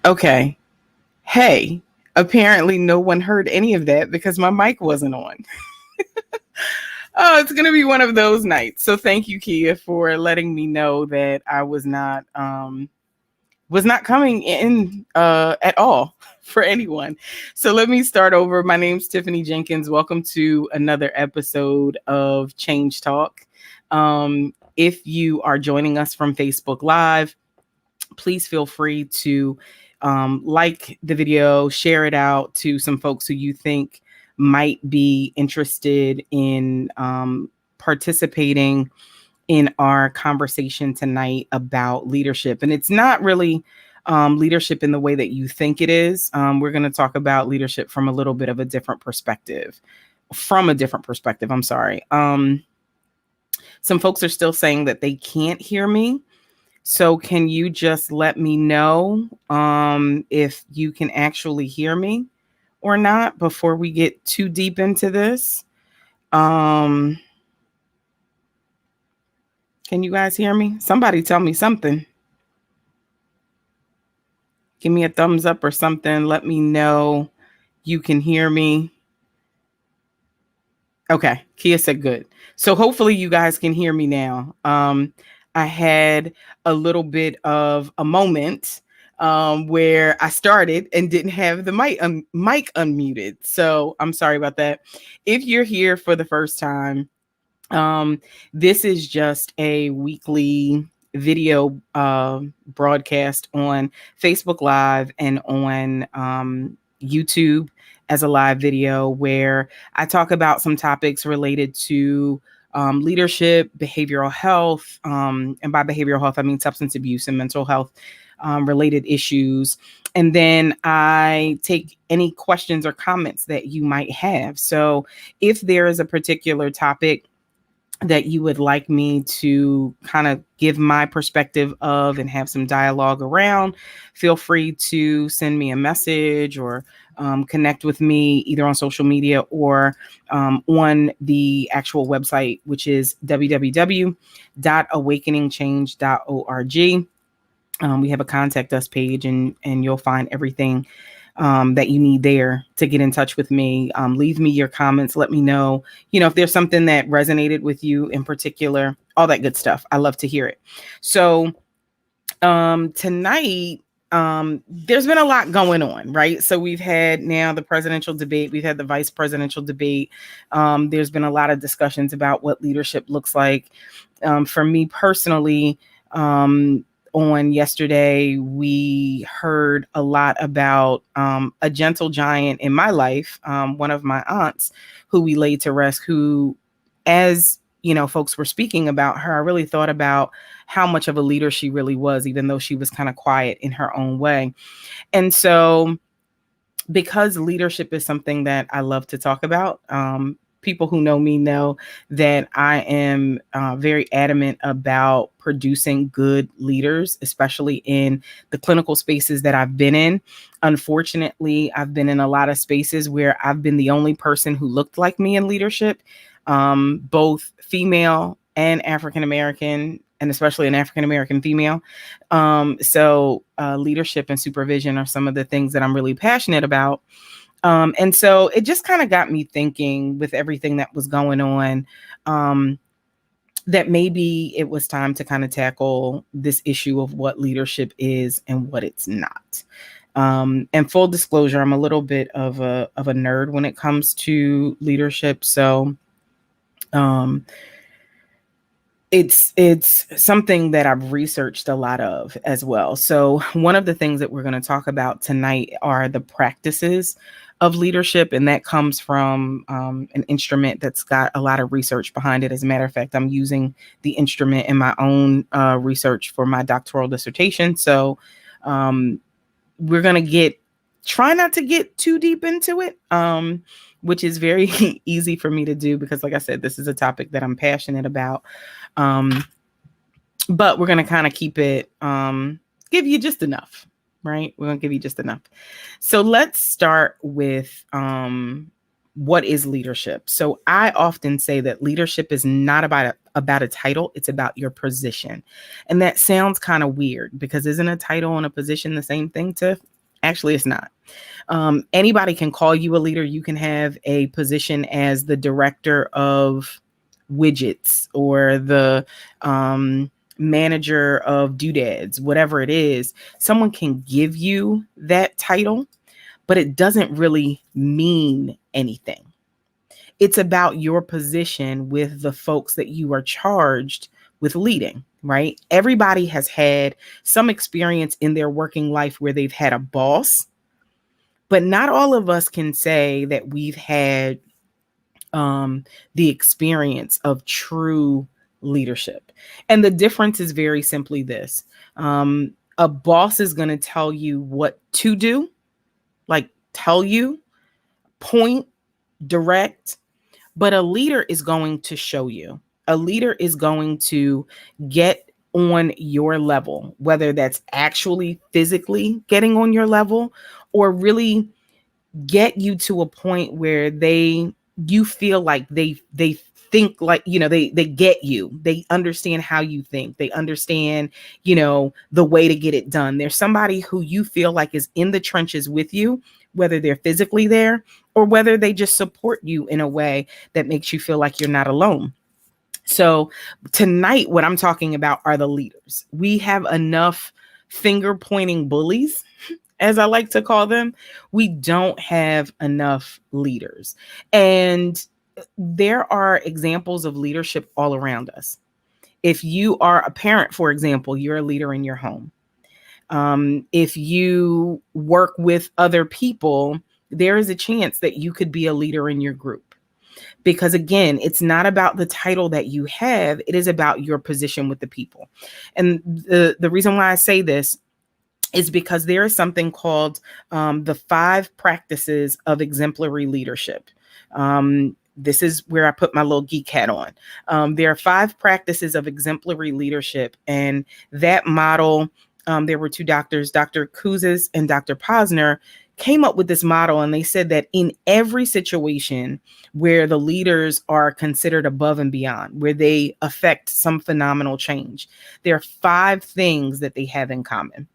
Okay. Hey, apparently no one heard any of that because my mic wasn't on. Oh, it's going to be one of those nights. So thank you, Kia, for letting me know that I was not coming in at all for anyone. So let me start over. My name's Tiffany Jenkins. Welcome to another episode of Change Talk. If you are joining us from Facebook Live, please feel free to like the video, share it out to some folks who you think might be interested in participating in our conversation tonight about leadership. And it's not really leadership in the way that you think it is. We're going to talk about leadership from a little bit of a different perspective. I'm sorry. Some folks are still saying that they can't hear me. So can you just let me know if you can actually hear me or not before we get too deep into this? Can you guys hear me? Somebody tell me something. Give me a thumbs up or something. Let me know you can hear me. Okay, Kia said good. So hopefully you guys can hear me now. I had a little bit of a moment where I started and didn't have the mic unmuted. So I'm sorry about that. If you're here for the first time, this is just a weekly video broadcast on Facebook Live and on YouTube as a live video where I talk about some topics related to leadership, behavioral health, and by behavioral health, I mean substance abuse and mental health related issues. And then I take any questions or comments that you might have. So if there is a particular topic that you would like me to kind of give my perspective of and have some dialogue around, feel free to send me a message or connect with me either on social media or on the actual website, which is www.awakeningchange.org. We have a contact us page and you'll find everything that you need there to get in touch with me. Leave me your comments. Let me know, if there's something that resonated with you in particular, all that good stuff. I love to hear it. So tonight, there's been a lot going on, right? So we've had now the presidential debate. We've had the vice presidential debate. There's been a lot of discussions about what leadership looks like. For me personally, on yesterday, we heard a lot about a gentle giant in my life, one of my aunts who we laid to rest, who, as folks were speaking about her, I really thought about how much of a leader she really was, even though she was kind of quiet in her own way. And so because leadership is something that I love to talk about, people who know me know that I am very adamant about producing good leaders, especially in the clinical spaces that I've been in. Unfortunately, I've been in a lot of spaces where I've been the only person who looked like me in leadership, both female and African-American, and especially an African-American female. So leadership and supervision are some of the things that I'm really passionate about. And so it just kind of got me thinking with everything that was going on, that maybe it was time to kind of tackle this issue of what leadership is and what it's not. And full disclosure, I'm a little bit of a nerd when it comes to leadership. So it's something that I've researched a lot of as well. So one of the things that we're going to talk about tonight are the practices of leadership, and that comes from an instrument that's got a lot of research behind it. As a matter of fact, I'm using the instrument in my own research for my doctoral dissertation. So we're going to try not to get too deep into it, which is very easy for me to do because, like I said, this is a topic that I'm passionate about. But we're going to kind of keep it, give you just enough, right? We're going to give you just enough. So let's start with what is leadership. So I often say that leadership is not about a title. It's about your position. And that sounds kind of weird because isn't a title and a position the same thing, Tiff? Actually, it's not. Anybody can call you a leader. You can have a position as the director of widgets or the manager of doodads, whatever it is. Someone can give you that title, but it doesn't really mean anything. It's about your position with the folks that you are charged with leading, right? Everybody has had some experience in their working life where they've had a boss, but not all of us can say that we've had the experience of true leadership. And the difference is very simply this. A boss is going to tell you what to do, like tell you, point, direct, but a leader is going to show you. A leader is going to get on your level, whether that's actually physically getting on your level or really get you to a point where you feel like they think like, they get you. They understand how you think. They understand, the way to get it done. There's somebody who you feel like is in the trenches with you, whether they're physically there or whether they just support you in a way that makes you feel like you're not alone. So tonight, what I'm talking about are the leaders. We have enough finger pointing bullies, as I like to call them. We don't have enough leaders. And there are examples of leadership all around us. If you are a parent, for example, you're a leader in your home. If you work with other people, there is a chance that you could be a leader in your group. Because again, it's not about the title that you have, it is about your position with the people. And the reason why I say this is because there is something called the 5 practices of exemplary leadership. This is where I put my little geek hat on. There are 5 practices of exemplary leadership, and that model, there were 2 doctors, Dr. Kouzes and Dr. Posner, came up with this model, and they said that in every situation where the leaders are considered above and beyond, where they affect some phenomenal change, there are 5 things that they have in common.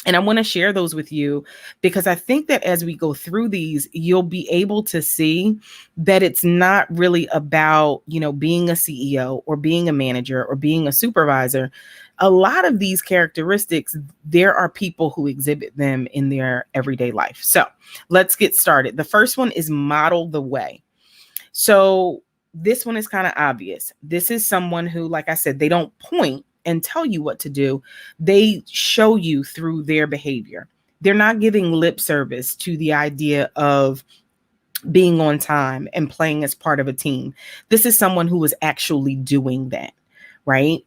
And I want to share those with you because I think that as we go through these, you'll be able to see that it's not really about, being a CEO or being a manager or being a supervisor. A lot of these characteristics, there are people who exhibit them in their everyday life. So let's get started. The first one is model the way. So this one is kind of obvious. This is someone who, like I said, they don't point and tell you what to do. They show you through their behavior. They're not giving lip service to the idea of being on time and playing as part of a team. This is someone who is actually doing that, right?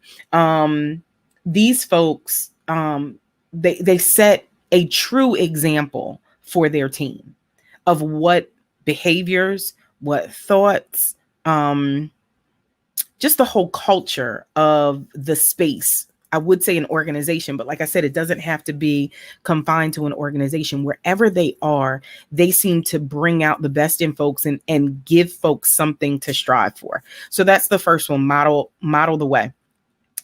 These folks, they set a true example for their team of what behaviors, what thoughts, just the whole culture of the space. I would say an organization, but like I said, it doesn't have to be confined to an organization. Wherever they are, they seem to bring out the best in folks and give folks something to strive for. So that's the first one, model the way.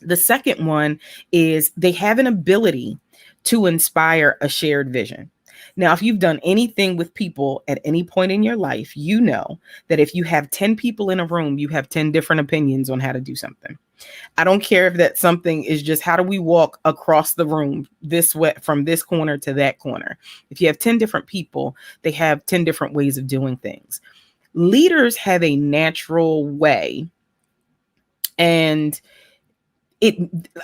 The second one is they have an ability to inspire a shared vision. Now, if you've done anything with people at any point in your life, you know that if you have 10 people in a room, you have 10 different opinions on how to do something. I don't care if that something is just how do we walk across the room this way from this corner to that corner. If you have 10 different people, they have 10 different ways of doing things. Leaders have a natural way, and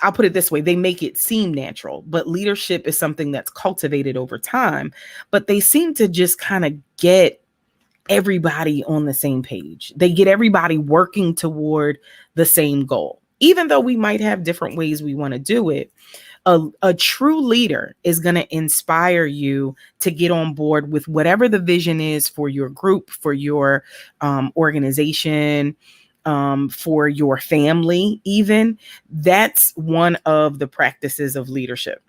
I'll put it this way, they make it seem natural, but leadership is something that's cultivated over time, but they seem to just kind of get everybody on the same page. They get everybody working toward the same goal. Even though we might have different ways we want to do it, a true leader is going to inspire you to get on board with whatever the vision is for your group, for your organization, for your family, even. That's one of the practices of leadership.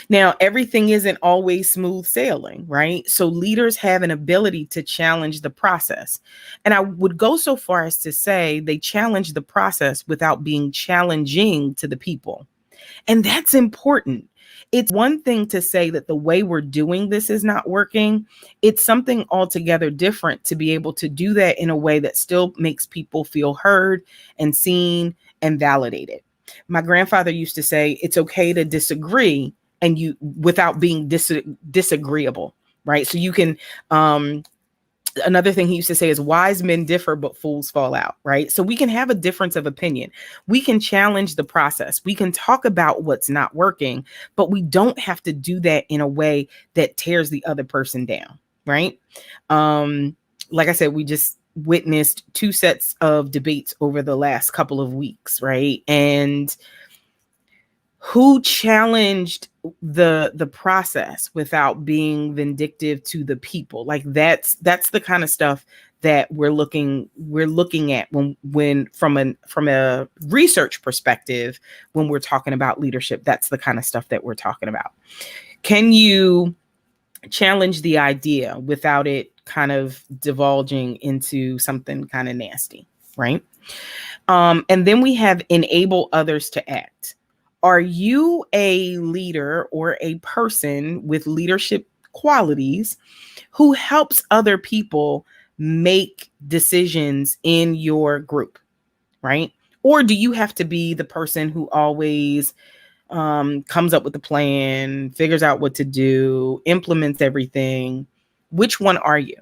Now, everything isn't always smooth sailing, right? So leaders have an ability to challenge the process. And I would go so far as to say they challenge the process without being challenging to the people. And that's important. It's one thing to say that the way we're doing this is not working. It's something altogether different to be able to do that in a way that still makes people feel heard and seen and validated. My grandfather used to say, it's okay to disagree and you without being disagreeable, right? So you can, another thing he used to say is wise men differ, but fools fall out, right? So we can have a difference of opinion. We can challenge the process. We can talk about what's not working, but we don't have to do that in a way that tears the other person down, right? Like I said, we just witnessed 2 sets of debates over the last couple of weeks, right? And who challenged the process without being vindictive to the people? Like that's the kind of stuff that we're looking at when from a research perspective, when we're talking about leadership. That's the kind of stuff that we're talking about. Can you challenge the idea without it kind of divulging into something kind of nasty, right? And then we have enable others to act. Are you a leader or a person with leadership qualities who helps other people make decisions in your group, right? Or do you have to be the person who always comes up with a plan, figures out what to do, implements everything? Which one are you?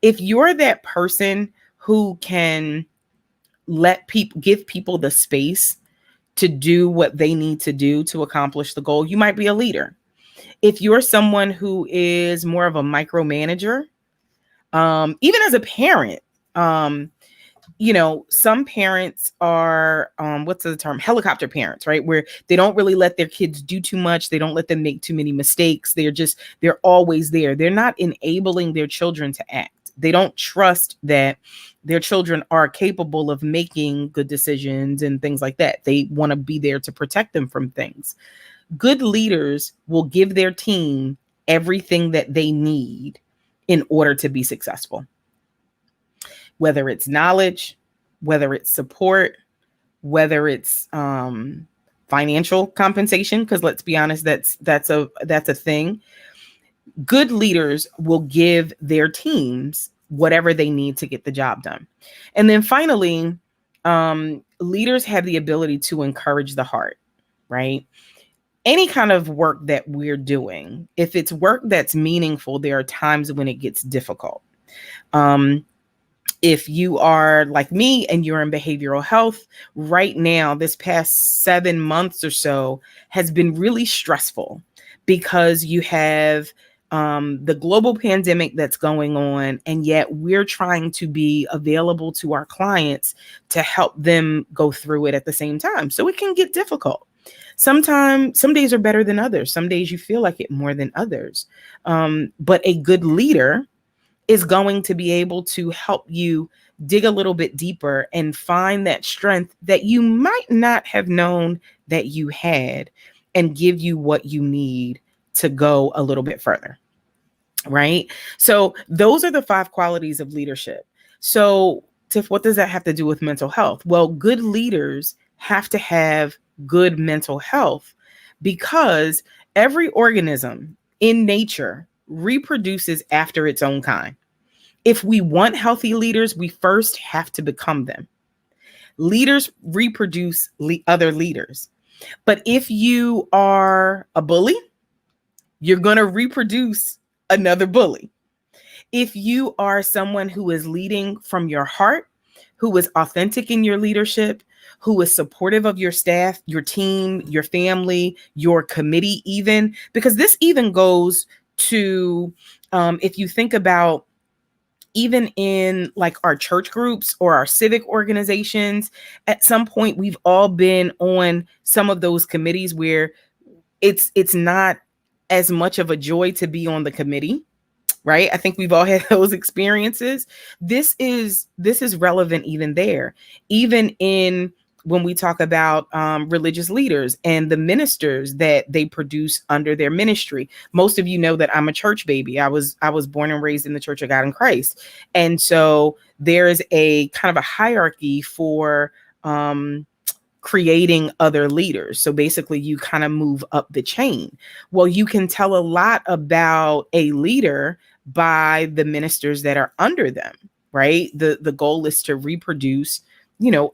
If you're that person who can give people the space to do what they need to do to accomplish the goal, you might be a leader. If you're someone who is more of a micromanager, even as a parent, some parents are, what's the term? Helicopter parents, right? Where they don't really let their kids do too much. They don't let them make too many mistakes. They're always there. They're not enabling their children to act. They don't trust that their children are capable of making good decisions and things like that. They want to be there to protect them from things. Good leaders will give their team everything that they need in order to be successful. Whether it's knowledge, whether it's support, whether it's financial compensation, because let's be honest, that's a thing. Good leaders will give their teams whatever they need to get the job done. And then finally, leaders have the ability to encourage the heart, right? Any kind of work that we're doing, if it's work that's meaningful, there are times when it gets difficult. If you are like me and you're in behavioral health right now, this past 7 months or so has been really stressful because you have the global pandemic that's going on, and yet we're trying to be available to our clients to help them go through it at the same time. So it can get difficult. Sometimes, some days are better than others. Some days you feel like it more than others. But a good leader is going to be able to help you dig a little bit deeper and find that strength that you might not have known that you had, and give you what you need to go a little bit further, right? So those are the 5 qualities of leadership. So Tiff, what does that have to do with mental health? Well, good leaders have to have good mental health because every organism in nature reproduces after its own kind. If we want healthy leaders, we first have to become them. Leaders reproduce other leaders. But if you are a bully, you're going to reproduce another bully. If you are someone who is leading from your heart, who is authentic in your leadership, who is supportive of your staff, your team, your family, your committee, even, because this even goes to, if you think about even in like our church groups or our civic organizations, at some point we've all been on some of those committees where it's not as much of a joy to be on the committee, right? I think we've all had those experiences. This is relevant even there, even in when we talk about religious leaders and the ministers that they produce under their ministry. Most of you know that I'm a church baby. I was born and raised in the Church of God in Christ. And so there is a kind of a hierarchy for creating other leaders. So basically you kind of move up the chain. Well, you can tell a lot about a leader by the ministers that are under them, right? The goal is to reproduce,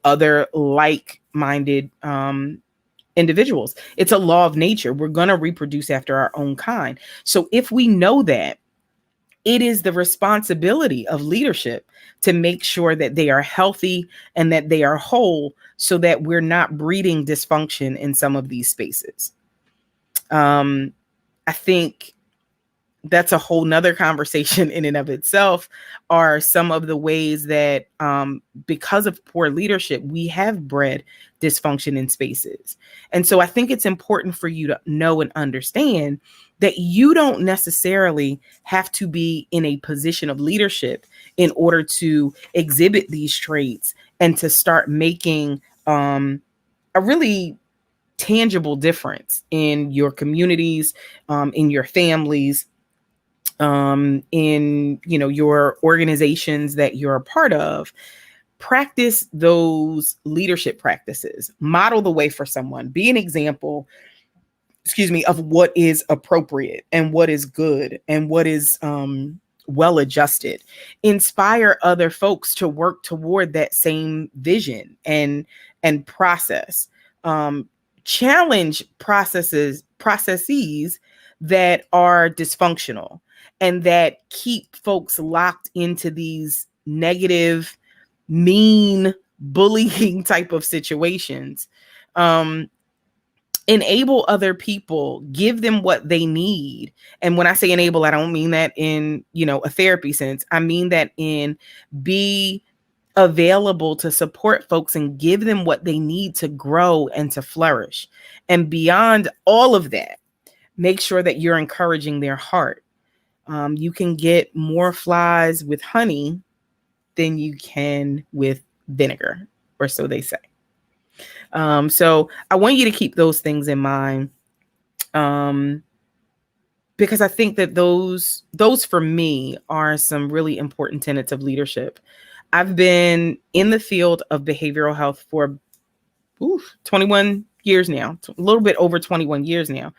other like-minded individuals. It's a law of nature. We're going to reproduce after our own kind. So if we know that, it is the responsibility of leadership to make sure that they are healthy and that they are whole so that we're not breeding dysfunction in some of these spaces. I think that's a whole nother conversation in and of itself, are some of the ways that because of poor leadership, we have bred dysfunction in spaces. And so I think it's important for you to know and understand that you don't necessarily have to be in a position of leadership in order to exhibit these traits and to start making a really tangible difference in your communities, in your families, in your organizations that you're a part of. Practice those leadership practices. Model the way for someone. Be an example, of what is appropriate and what is good and what is well adjusted. Inspire other folks to work toward that same vision and process. Challenge processes that are dysfunctional and that keep folks locked into these negative, mean, bullying type of situations. Enable other people, give them what they need. And when I say enable, I don't mean that in, a therapy sense. I mean that in be available to support folks and give them what they need to grow and to flourish. And beyond all of that, make sure that you're encouraging their heart. You can get more flies with honey than you can with vinegar, or so they say. So I want you to keep those things in mind, because I think that those for me are some really important tenets of leadership. I've been in the field of behavioral health for 21 years now, a little bit over 21 years now.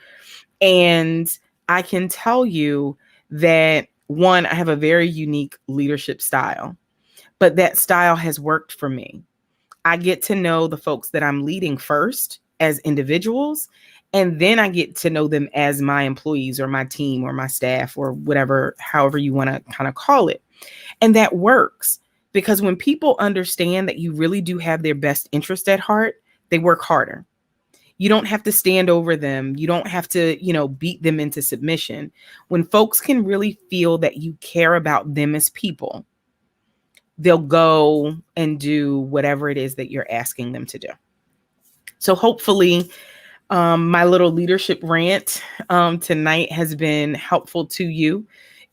And I can tell you that, one, I have a very unique leadership style, but that style has worked for me. I get to know the folks that I'm leading first as individuals, and then I get to know them as my employees or my team or my staff or whatever, however you want to kind of call it. And that works because when people understand that you really do have their best interest at heart, they work harder. You don't have to stand over them. You don't have to, beat them into submission. When folks can really feel that you care about them as people, they'll go and do whatever it is that you're asking them to do. So hopefully my little leadership rant tonight has been helpful to you.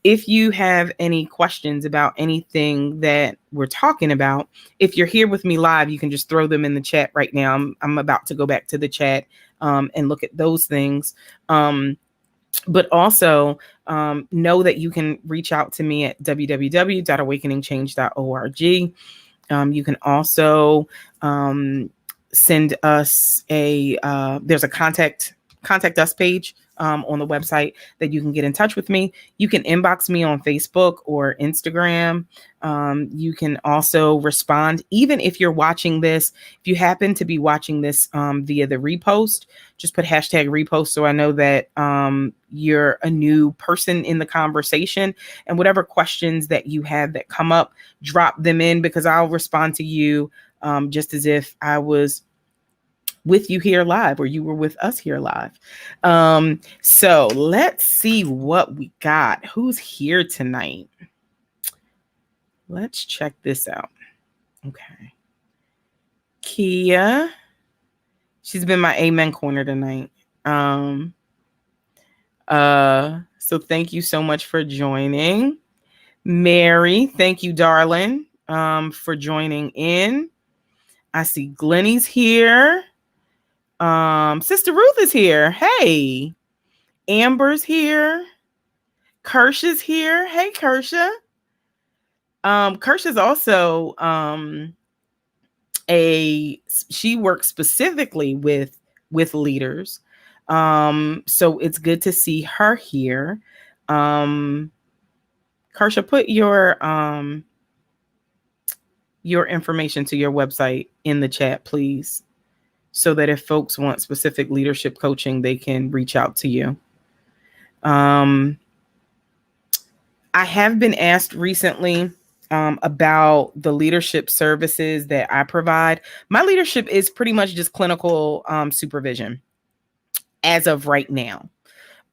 If you have any questions about anything that we're talking about, if you're here with me live, you can just throw them in the chat right now. I'm about to go back to the chat and look at those things. But also know that you can reach out to me at www.awakeningchange.org. You can also send us there's a contact us page on the website that you can get in touch with me. You can inbox me on Facebook or Instagram. You can also respond, even if you're watching this. If you happen to be watching this via the repost, just put hashtag repost so I know that you're a new person in the conversation. And whatever questions that you have that come up, drop them in, because I'll respond to you just as if I was with you here live or you were with us here live. So let's see what we got. Who's here tonight? Let's check this out. Okay. Kia. She's been my amen corner tonight. So thank you so much for joining. Mary, thank you, darling, for joining in. I see Glennie's here. Sister Ruth is here. Hey. Amber's here. Kersha's here. Hey, Kersha. Kersha's also she works specifically with leaders. So it's good to see her here. Karsha, put your information to your website in the chat, please, so that if folks want specific leadership coaching, they can reach out to you. I have been asked recently about the leadership services that I provide. My leadership is pretty much just clinical supervision as of right now.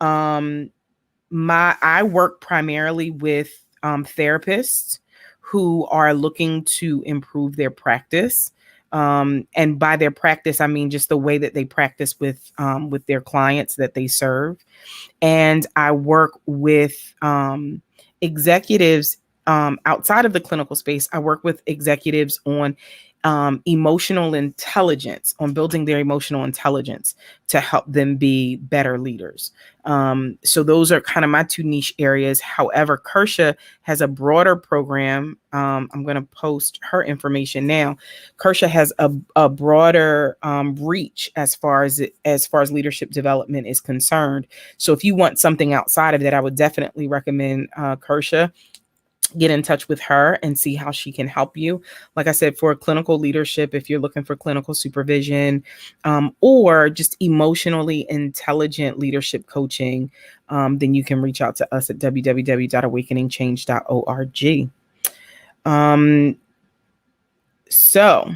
I work primarily with therapists who are looking to improve their practice. And by their practice, I mean just the way that they practice with their clients that they serve. And I work with executives outside of the clinical space. I work with executives on emotional intelligence, on building their emotional intelligence to help them be better leaders. So those are kind of my two niche areas. However, Kersha has a broader program. I'm going to post her information now. Kersha has a broader reach as far as leadership development is concerned. So if you want something outside of that, I would definitely recommend Kersha. Get in touch with her and see how she can help you. Like I said, for clinical leadership, if you're looking for clinical supervision or just emotionally intelligent leadership coaching, then you can reach out to us at www.awakeningchange.org. So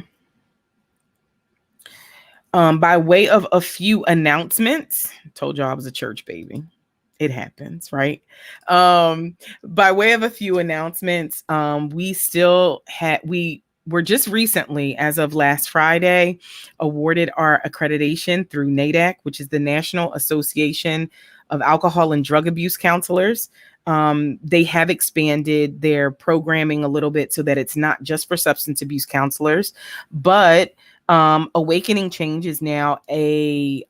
by way of a few announcements, I told y'all I was a church baby. It happens, right? By way of a few announcements, we were just recently, as of last Friday, awarded our accreditation through NADAC, which is the National Association of Alcohol and Drug Abuse Counselors. They have expanded their programming a little bit so that it's not just for substance abuse counselors, but Awakening Change is now a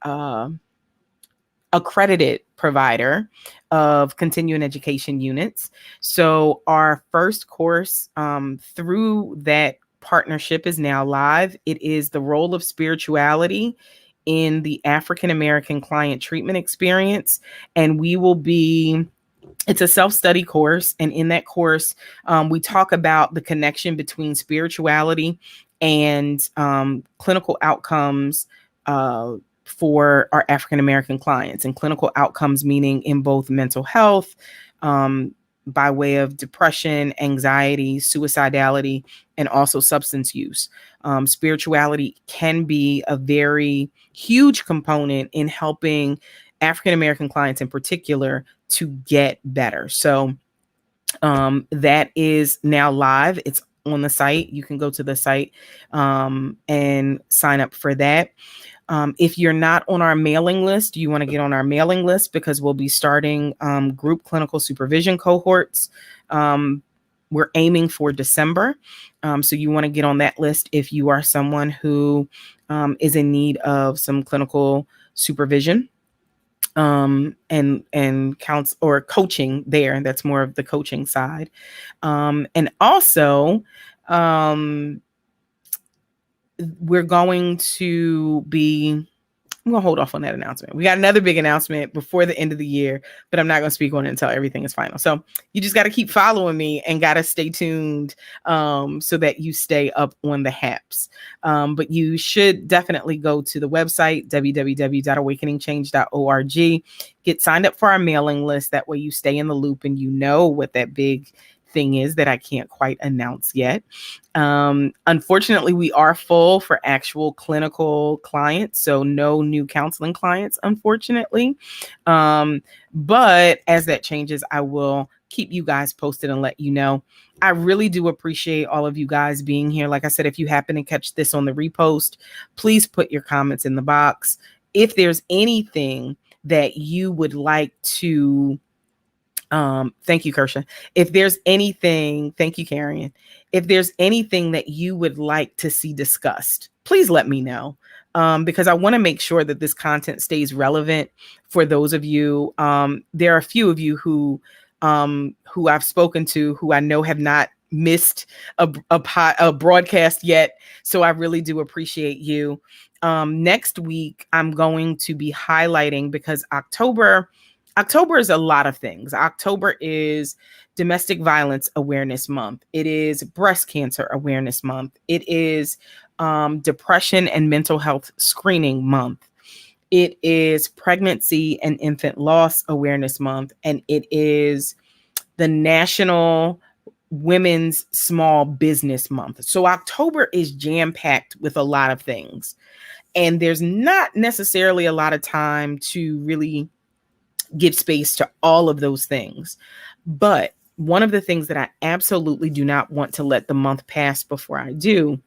accredited provider of continuing education units. So our first course through that partnership is now live. It is the role of spirituality in the African American client treatment experience. And it's a self-study course. And in that course, we talk about the connection between spirituality and clinical outcomes for our African American clients, and clinical outcomes meaning in both mental health, by way of depression, anxiety, suicidality, and also substance use. Spirituality can be a very huge component in helping African American clients in particular to get better. So that is now live. It's on the site. You can go to the site and sign up for that. If you're not on our mailing list, you want to get on our mailing list because we'll be starting group clinical supervision cohorts. We're aiming for December. So you want to get on that list if you are someone who is in need of some clinical supervision and counts or coaching there. That's more of the coaching side. And also, we're going to be, I'm going to hold off on that announcement. We got another big announcement before the end of the year, but I'm not going to speak on it until everything is final. So you just got to keep following me and got to stay tuned so that you stay up on the haps. But you should definitely go to the website, www.awakeningchange.org. Get signed up for our mailing list. That way you stay in the loop and you know what that big thing is that I can't quite announce yet. Unfortunately, we are full for actual clinical clients, so no new counseling clients, unfortunately. But as that changes, I will keep you guys posted and let you know. I really do appreciate all of you guys being here. Like I said, if you happen to catch this on the repost, please put your comments in the box. If there's anything that you would like to thank you, Kersha. If there's anything, thank you, Karen. If there's anything that you would like to see discussed, please let me know. Because I want to make sure that this content stays relevant for those of you. There are a few of you who I've spoken to who I know have not missed a broadcast yet. So I really do appreciate you. Next week, I'm going to be highlighting, because October is a lot of things. October is Domestic Violence Awareness Month. It is Breast Cancer Awareness Month. It is Depression and Mental Health Screening Month. It is Pregnancy and Infant Loss Awareness Month. And it is the National Women's Small Business Month. So October is jam-packed with a lot of things. And there's not necessarily a lot of time to really give space to all of those things. But one of the things that I absolutely do not want to let the month pass before I do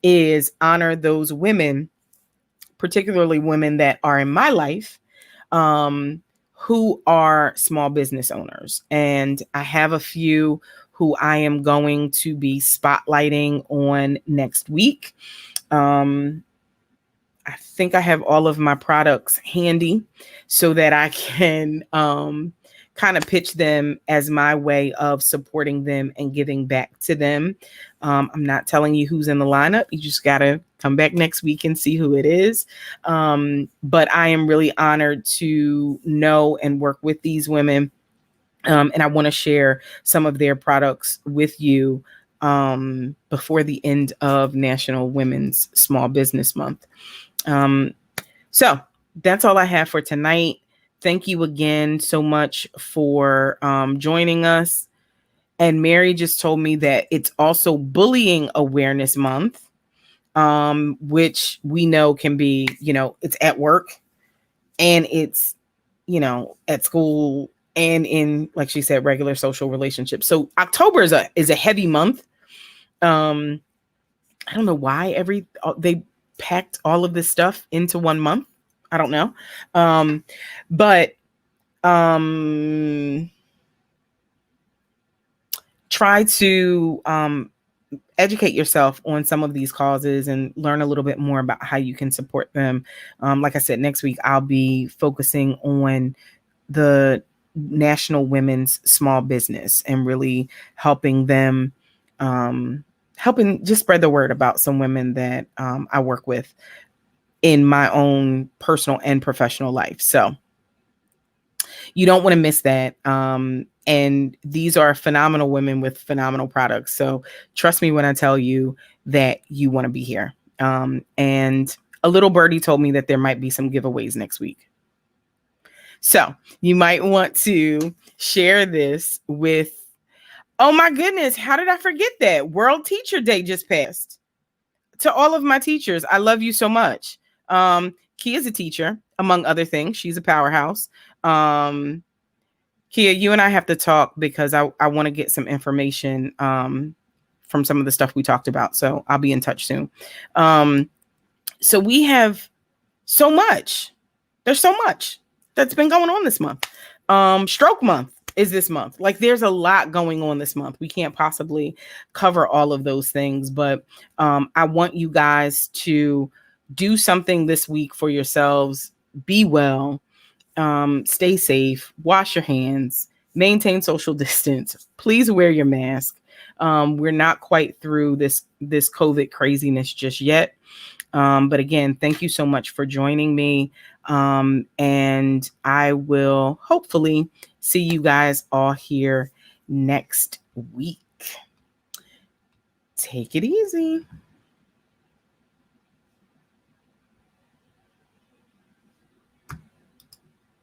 is honor those women, particularly women that are in my life, who are small business owners. And I have a few who I am going to be spotlighting on next week. I think I have all of my products handy so that I can kind of pitch them as my way of supporting them and giving back to them. I'm not telling you who's in the lineup. You just got to come back next week and see who it is. But I am really honored to know and work with these women. And I want to share some of their products with you before the end of National Women's Small Business Month. So that's all I have for tonight. Thank you again so much for joining us. And Mary just told me that it's also Bullying Awareness Month, which we know can be, it's at work and it's, at school and in, like she said, regular social relationships. So October is a heavy month. I don't know why they packed all of this stuff into 1 month. I don't know. But try to educate yourself on some of these causes and learn a little bit more about how you can support them. Like I said, next week, I'll be focusing on the National Women's Small Business and really helping them, helping just spread the word about some women that I work with in my own personal and professional life. So you don't want to miss that. And these are phenomenal women with phenomenal products. So trust me when I tell you that you want to be here. And a little birdie told me that there might be some giveaways next week. So you might want to share this with, oh my goodness, how did I forget that? World Teacher Day just passed. To all of my teachers, I love you so much. Kia is a teacher, among other things. She's a powerhouse. Kia, you and I have to talk because I want to get some information from some of the stuff we talked about. So I'll be in touch soon. So we have so much. There's so much that's been going on this month. Stroke Month is this month. Like, there's a lot going on this month. We can't possibly cover all of those things, but I want you guys to do something this week for yourselves. Be well. Stay safe, wash your hands, maintain social distance. Please wear your mask. We're not quite through this COVID craziness just yet. But again, thank you so much for joining me. And I will hopefully see you guys all here next week. Take it easy.